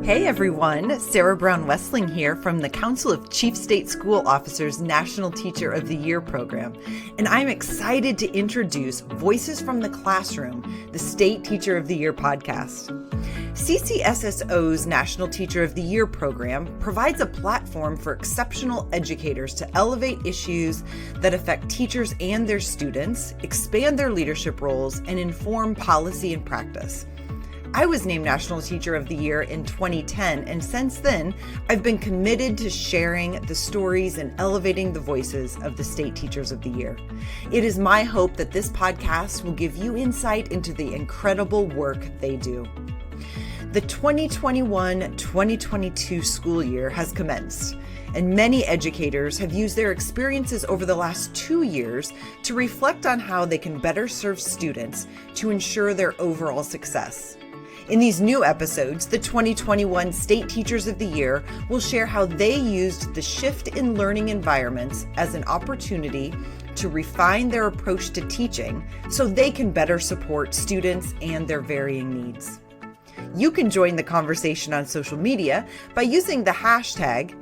Hey everyone, Sarah Brown-Wesling here from the Council of Chief State School Officers National Teacher of the Year program, and I'm excited to introduce Voices from the Classroom, the State Teacher of the Year podcast. CCSSO's National Teacher of the Year program provides a platform for exceptional educators to elevate issues that affect teachers and their students, expand their leadership roles, and inform policy and practice. I was named National Teacher of the Year in 2010, and since then, I've been committed to sharing the stories and elevating the voices of the State Teachers of the Year. It is my hope that this podcast will give you insight into the incredible work they do. The 2021-2022 school year has commenced, and many educators have used their experiences over the last 2 years to reflect on how they can better serve students to ensure their overall success. In these new episodes, the 2021 State Teachers of the Year will share how they used the shift in learning environments as an opportunity to refine their approach to teaching so they can better support students and their varying needs. You can join the conversation on social media by using the hashtag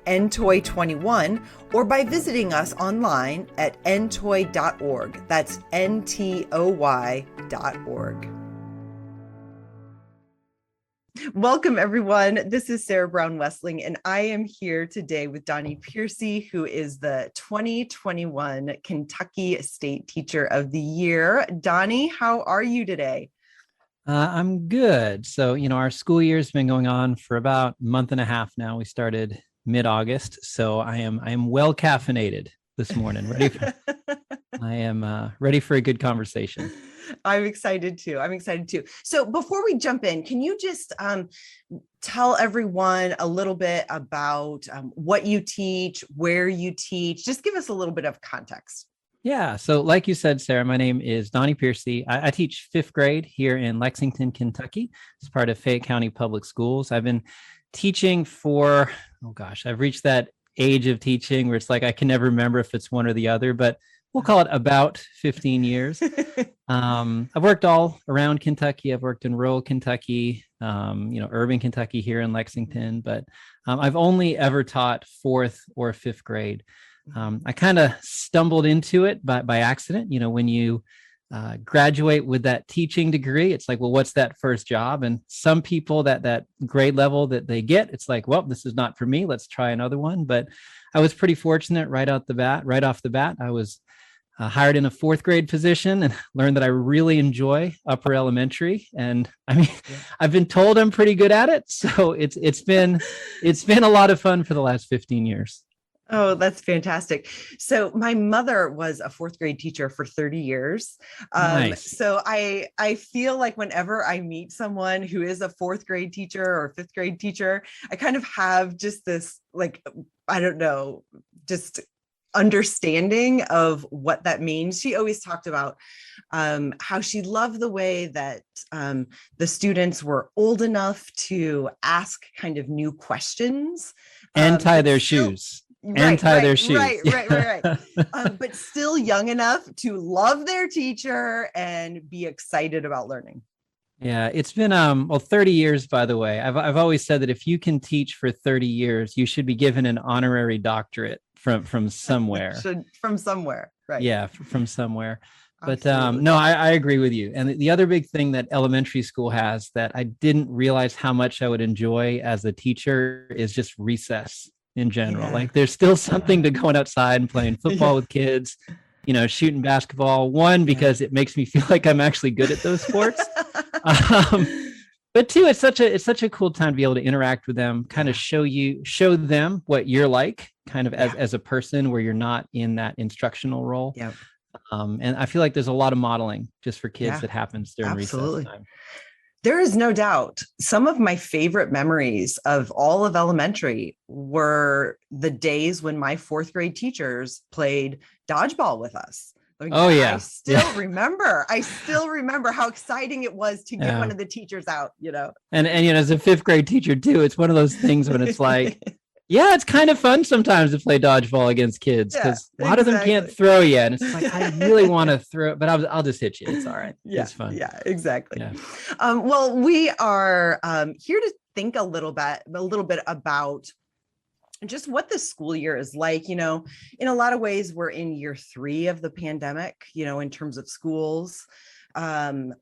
#NTOY21 or by visiting us online at ntoy.org. That's NTOY.org. Welcome, everyone. This is Sarah Brown-Wesling, and I am here today with Donnie Piercy, who is the 2021 Kentucky State Teacher of the Year. Donnie, how are you today? I'm good. So, our school year has been going on for about a month and a half now. We started mid-August, so I am well caffeinated this morning. I am ready for a good conversation. I'm excited too. So before we jump in, can you just tell everyone a little bit about what you teach, where you teach? Just give us a little bit of context. Yeah. So like you said, Sarah, my name is Donnie Piercy. I teach fifth grade here in Lexington, Kentucky, as part of Fayette County Public Schools. I've been teaching for, I've reached that age of teaching where it's like I can never remember if it's one or the other, but we'll call it about 15 years. I've worked all around Kentucky. I've worked in rural Kentucky, urban Kentucky here in Lexington, but I've only ever taught fourth or fifth grade. I kind of stumbled into it by accident. When you graduate with that teaching degree, it's like, well, what's that first job? And some people that grade level that they get, it's like, well, this is not for me. Let's try another one. But I was pretty fortunate right off the bat. I was hired in a fourth grade position and learned that I really enjoy upper elementary. And I've been told I'm pretty good at it. So it's been a lot of fun for the last 15 years. Oh, that's fantastic. So my mother was a fourth grade teacher for 30 years. Nice. So I feel like whenever I meet someone who is a fourth grade teacher or fifth grade teacher, I kind of have just this, just understanding of what that means. She always talked about how she loved the way that the students were old enough to ask kind of new questions. And tie their shoes. Their shoes. Right. But still young enough to love their teacher and be excited about learning. Yeah, it's been 30 years, by the way. I've always said that if you can teach for 30 years, you should be given an honorary doctorate from somewhere. From somewhere, right? Yeah, from somewhere. But no, I agree with you. And the other big thing that elementary school has that I didn't realize how much I would enjoy as a teacher is just recess in general. Yeah. Like there's still something to going outside and playing football with kids, shooting basketball. One, because it makes me feel like I'm actually good at those sports. But two, it's such a cool time to be able to interact with them, kind of show them what you're like, kind of as a person where you're not in that instructional role. Yeah. And I feel like there's a lot of modeling just for kids that happens during recess time. There is no doubt. Some of my favorite memories of all of elementary were the days when my fourth grade teachers played dodgeball with us. I still remember how exciting it was to get one of the teachers out, And as a fifth grade teacher too, it's one of those things when it's like, Yeah, it's kind of fun sometimes to play dodgeball against kids because a lot of them can't throw yet. And it's like, I really want to throw, but I'll just hit you. It's all right. It's fun. Yeah, exactly. Yeah. Well, we are here to think a little bit about just what the school year is like. In a lot of ways, we're in year 3 of the pandemic, in terms of schools.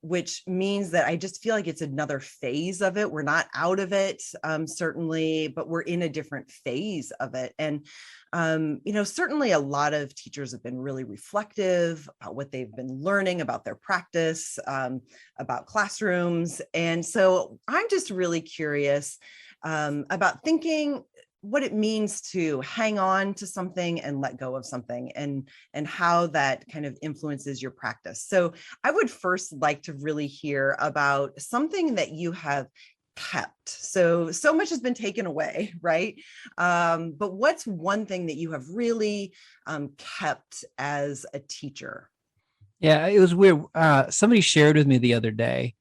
Which means that I just feel like it's another phase of it. We're not out of it, certainly, but we're in a different phase of it. And, certainly a lot of teachers have been really reflective about what they've been learning about their practice, about classrooms. And so I'm just really curious about thinking what it means to hang on to something and let go of something, and how that kind of influences your practice. So I would first like to really hear about something that you have kept. So much has been taken away, right? But what's one thing that you have really kept as a teacher? Yeah, it was weird. Somebody shared with me the other day,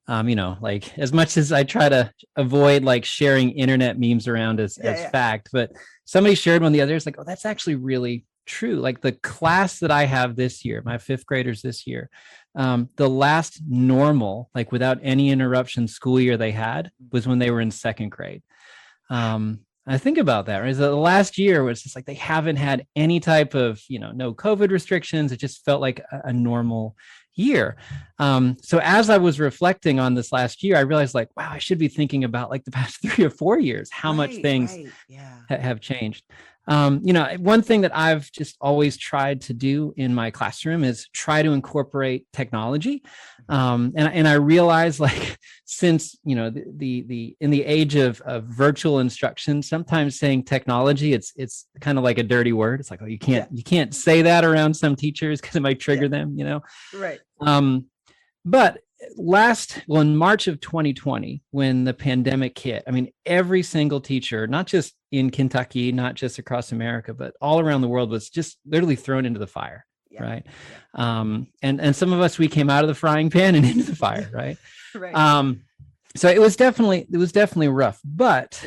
like as much as I try to avoid like sharing internet memes around as fact, but somebody shared one the other day. It's like, oh, that's actually really true. Like the class that I have this year, my 5th graders this year, the last normal, like without any interruption school year they had was when they were in 2nd grade. I think about that, right? The last year was just like, they haven't had any type of, no COVID restrictions. It just felt like a normal year. So as I was reflecting on this last year, I realized like, wow, I should be thinking about like the past 3 or 4 years, how much things have changed. One thing that I've just always tried to do in my classroom is try to incorporate technology. And I realize like, since, the in the age of virtual instruction, sometimes saying technology, it's kind of like a dirty word. It's like, oh, you can't say that around some teachers because it might trigger them, Right. But in March of 2020, when the pandemic hit, I mean, every single teacher, not just in Kentucky, not just across America, but all around the world, was just literally thrown into the fire. Yeah. Right. Yeah. And some of us, we came out of the frying pan and into the fire. Right. Right. So it was definitely rough, but,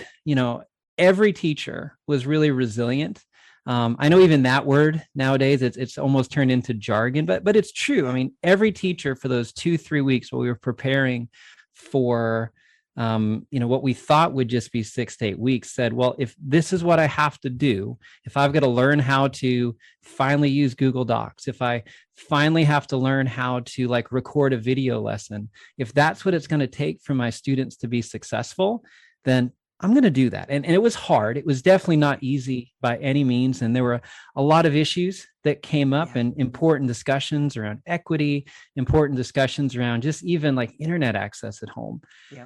every teacher was really resilient. I know even that word nowadays, it's almost turned into jargon, but it's true. I mean, every teacher for those 2-3 weeks while we were preparing for, what we thought would just be 6 to 8 weeks, said, well, if this is what I have to do, if I've got to learn how to finally use Google Docs, if I finally have to learn how to like record a video lesson, if that's what it's going to take for my students to be successful, then I'm going to do that. And it was hard. It was definitely not easy by any means. And there were a lot of issues that came up, and important discussions around equity, important discussions around just even like internet access at home. Yeah.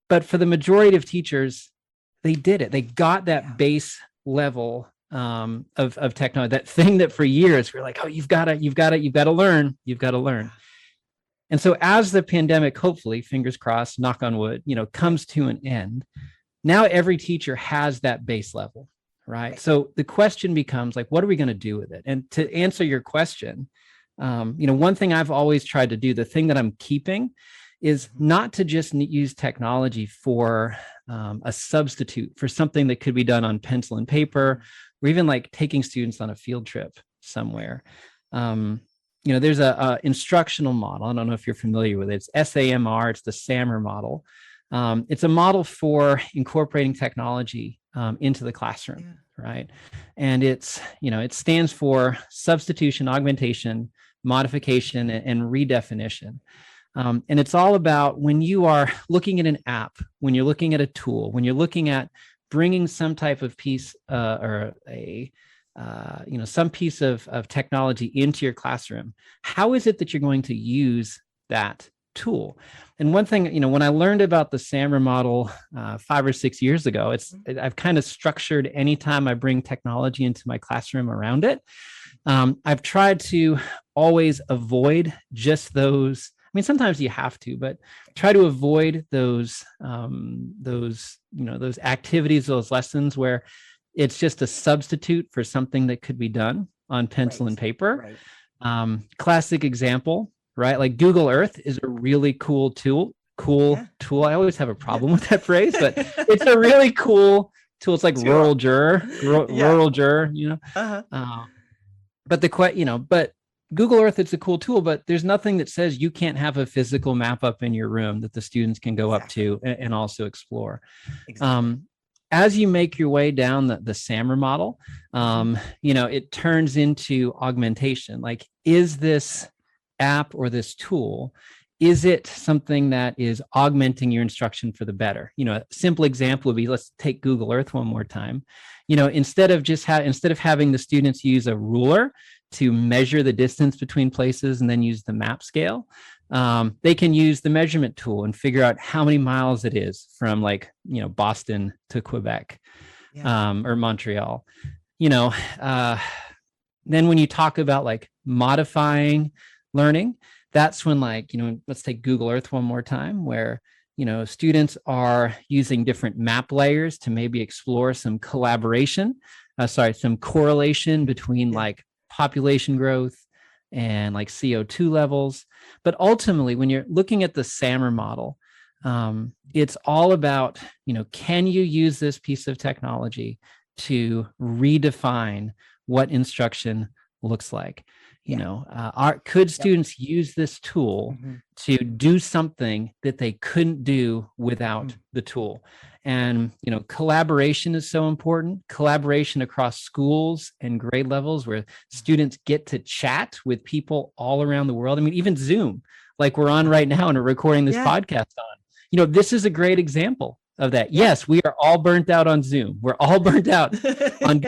But for the majority of teachers, they did it. They got that base level of technology, that thing that for years we're like, oh, you've got to learn. And so as the pandemic, hopefully, fingers crossed, knock on wood, comes to an end, now every teacher has that base level, right? So the question becomes like, what are we going to do with it? And to answer your question, one thing I've always tried to do, the thing that I'm keeping, is not to just use technology for a substitute for something that could be done on pencil and paper, or even like taking students on a field trip somewhere. There's a instructional model. I don't know if you're familiar with it. It's SAMR. It's the SAMR model. It's a model for incorporating technology into the classroom, right? And it stands for substitution, augmentation, modification, and redefinition. And it's all about when you are looking at an app, when you're looking at a tool, when you're looking at bringing some type of piece or some piece of technology into your classroom, how is it that you're going to use that tool? And one thing, when I learned about the SAMR model 5 or 6 years ago, I've kind of structured anytime I bring technology into my classroom around it. I've tried to always avoid just those. I mean, sometimes you have to, but try to avoid those activities, those lessons where it's just a substitute for something that could be done on pencil and paper. Right. Classic example, right? Like Google Earth is a really cool tool. I always have a problem with that phrase, but it's a really cool tool. It's like Tool. rural juror, Uh-huh. But but Google Earth, it's a cool tool, but there's nothing that says you can't have a physical map up in your room that the students can go up to and also explore. Exactly. As you make your way down the SAMR model, it turns into augmentation. Like, is this app or this tool, is it something that is augmenting your instruction for the better? A simple example would be, let's take Google Earth one more time. Instead of having the students use a ruler to measure the distance between places and then use the map scale, they can use the measurement tool and figure out how many miles it is from Boston to Quebec, or Montreal. Then when you talk about like modifying learning, that's when let's take Google Earth one more time, where students are using different map layers to maybe explore some some correlation between like population growth and like CO2 levels. But ultimately, when you're looking at the SAMR model, it's all about, can you use this piece of technology to redefine what instruction looks like? Could students use this tool to do something that they couldn't do without the tool? And, collaboration is so important. Collaboration across schools and grade levels, where students get to chat with people all around the world. I mean, even Zoom, like we're on right now and we're recording this podcast on. This is a great example of that. Yes, we are all burnt out on Zoom. We're all burnt out on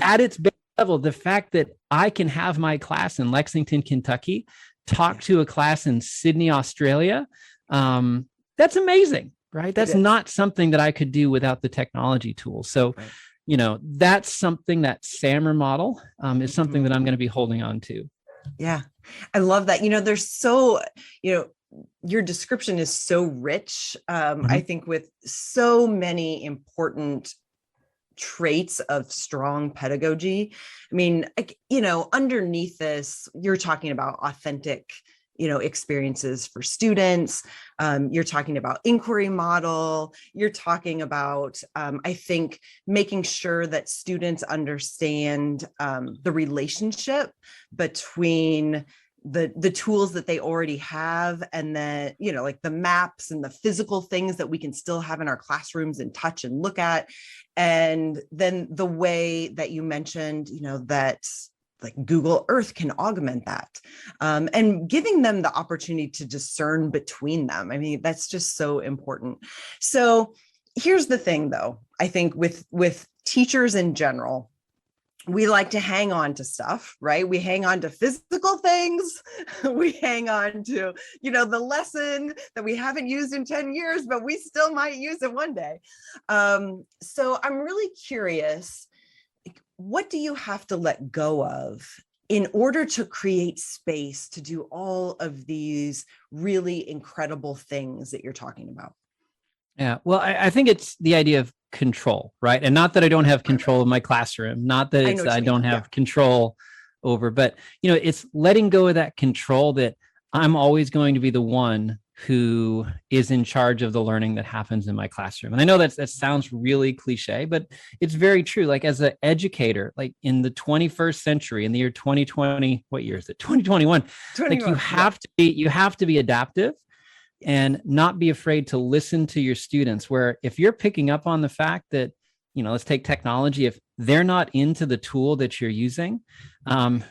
at its base level, the fact that I can have my class in Lexington, Kentucky, talk to a class in Sydney, Australia, that's amazing, right? That's not something that I could do without the technology tools. So, that's something, that SAMR model is something that I'm going to be holding on to. Yeah, I love that. There's so, your description is so rich, I think, with so many important traits of strong pedagogy. I mean, underneath this, you're talking about authentic, experiences for students. You're talking about inquiry model. You're talking about, I think, making sure that students understand the relationship between the tools that they already have, and then, like the maps and the physical things that we can still have in our classrooms and touch and look at. And then the way that you mentioned, that like Google Earth can augment that, and giving them the opportunity to discern between them. I mean, that's just so important. So here's the thing, though, I think with teachers in general, we like to hang on to stuff, right? We hang on to physical things. We hang on to, the lesson that we haven't used in 10 years, but we still might use it one day. So I'm really curious, what do you have to let go of in order to create space to do all of these really incredible things that you're talking about? Yeah, well, I think it's the idea of control, right? And not that I don't have control of my classroom, not that I don't have control over, but, it's letting go of that control, that I'm always going to be the one who is in charge of the learning that happens in my classroom. And I know that sounds really cliche, but it's very true. Like, as an educator, like in the 21st century, in the year 2020, what year is it? 2021. Like, you have to be adaptive and not be afraid to listen to your students, where if you're picking up on the fact that, let's take technology, if they're not into the tool that you're using, to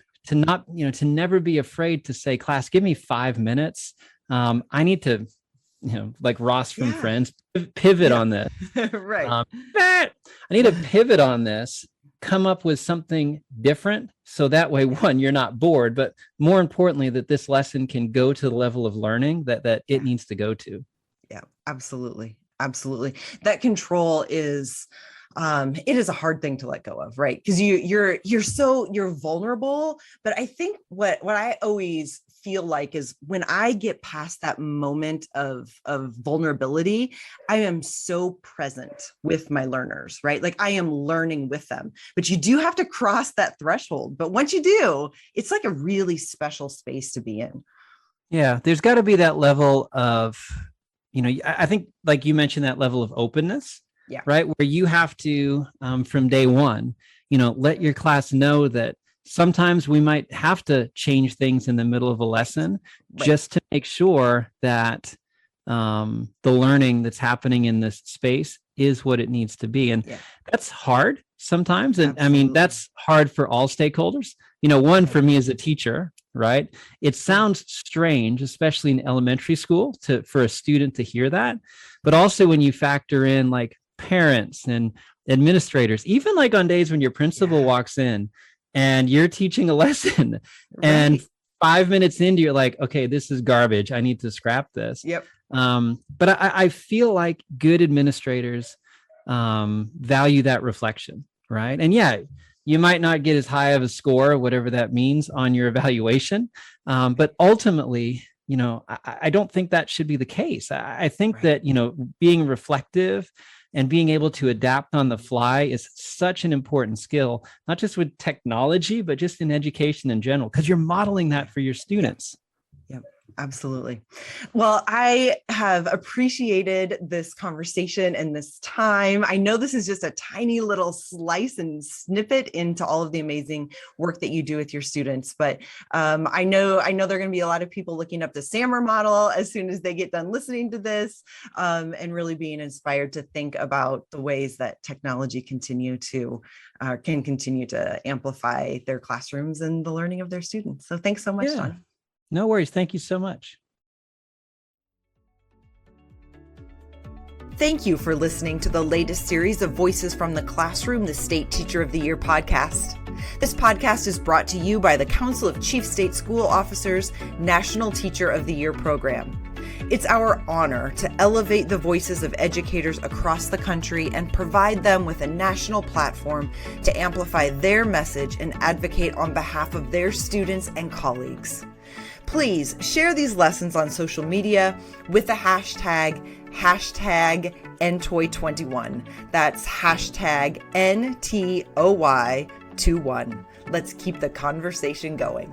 never be afraid to say, class, give me 5 minutes. I need to, like Ross from Friends, pivot on this. Right. I need to pivot on this, come up with something different. So that way, one, you're not bored, but more importantly, that this lesson can go to the level of learning that it needs to go to. Yeah, absolutely. Absolutely. That control is, it is a hard thing to let go of, right? Because you're vulnerable. But I think what I always feel like is, when I get past that moment of vulnerability, I am so present with my learners, right? Like, I am learning with them, but you do have to cross that threshold. But once you do, it's like a really special space to be in. Yeah, there's got to be that level of, I think, like you mentioned, that level of openness. Yeah. right? Where you have to, from day one, let your class know that sometimes we might have to change things in the middle of a lesson just to make sure that the learning that's happening in this space is what it needs to be. And that's hard sometimes. And I mean, that's hard for all stakeholders. One, for me as a teacher, right? It sounds strange, especially in elementary school, for a student to hear that. But also when you factor in like parents and administrators, even like on days when your principal walks in and you're teaching a lesson and 5 minutes into, you're like, okay, this is garbage. I need to scrap this. Yep. But I feel like good administrators value that reflection, right? And you might not get as high of a score, whatever that means, on your evaluation. But ultimately, I don't think that should be the case. I think that, being reflective and being able to adapt on the fly is such an important skill, not just with technology, but just in education in general, because you're modeling that for your students. Yep. Absolutely. Well, I have appreciated this conversation and this time. I know this is just a tiny little slice and snippet into all of the amazing work that you do with your students, but I know there are going to be a lot of people looking up the SAMR model as soon as they get done listening to this, and really being inspired to think about the ways that technology can continue to amplify their classrooms and the learning of their students. So thanks so much, Donnie. No worries. Thank you so much. Thank you for listening to the latest series of Voices from the Classroom, the State Teacher of the Year podcast. This podcast is brought to you by the Council of Chief State School Officers National Teacher of the Year program. It's our honor to elevate the voices of educators across the country and provide them with a national platform to amplify their message and advocate on behalf of their students and colleagues. Please share these lessons on social media with the hashtag #NTOY21. That's hashtag NTOY21. Let's keep the conversation going.